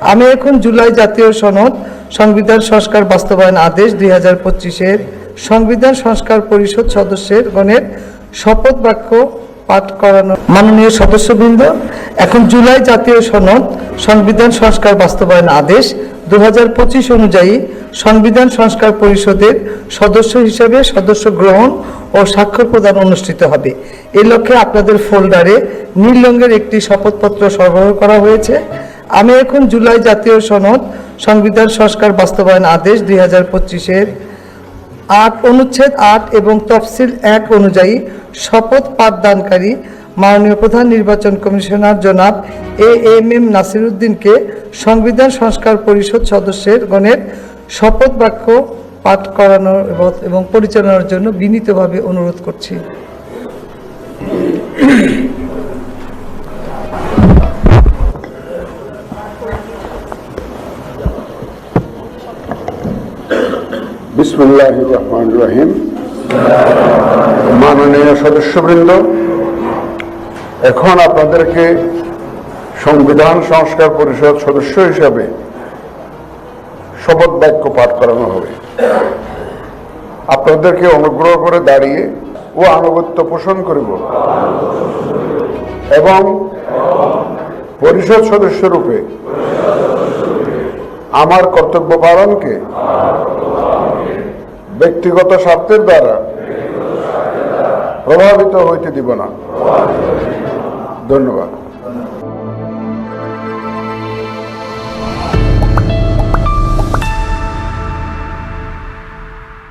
আমি এখন জুলাই জাতীয় সনদ সংবিধান সংস্কার বাস্তবায়ন আদেশ 2025-এর সংবিধান সংস্কার পরিষদ সদস্যের গণের শপথ বাক্য পাঠ করানো। মাননীয় সদস্যবৃন্দ, এখন জুলাই জাতীয় সনদ সংবিধান সংস্কার বাস্তবায়ন আদেশ 2025 অনুযায়ী সংবিধান সংস্কার পরিষদের সদস্য হিসেবে সদস্য গ্রহণ ও স্বাক্ষর প্রদান অনুষ্ঠিত হবে। এই লক্ষ্যে আপনাদের ফোল্ডারে নীল রঙের একটি শপথপত্র সরবরাহ করা হয়েছে। আমি এখন জুলাই জাতীয় সনদ সংবিধান সংস্কার বাস্তবায়ন আদেশ 2025-এর 8 অনুচ্ছেদ 8 এবং তফসিল 1 অনুযায়ী শপথ পাঠদানকারী মাননীয় প্রধান নির্বাচন কমিশনার জনাব AMM নাসির উদ্দিনকে সংবিধান সংস্কার পরিষদ সদস্যের গণের শপথ বাক্য পাঠ করানো এবং পরিচালনার জন্য বিনীতভাবে অনুরোধ করছি। বিসমিল্লাহির রহমানির রহিম। মাননীয় সদস্যবৃন্দ, এখন আপনাদেরকে সংবিধান সংস্কার পরিষদ সদস্য হিসাবে শপথ বাক্য পাঠ করানো হবে। আপনাদেরকে অনুগ্রহ করে দাঁড়িয়ে ও আনুগত্য পোষণ করিব এবং পরিষদ সদস্য রূপে আমার কর্তব্য পালনকে ব্যক্তিগত স্বার্থের দ্বারা প্রভাবিত হইতে দিব না। ধন্যবাদ।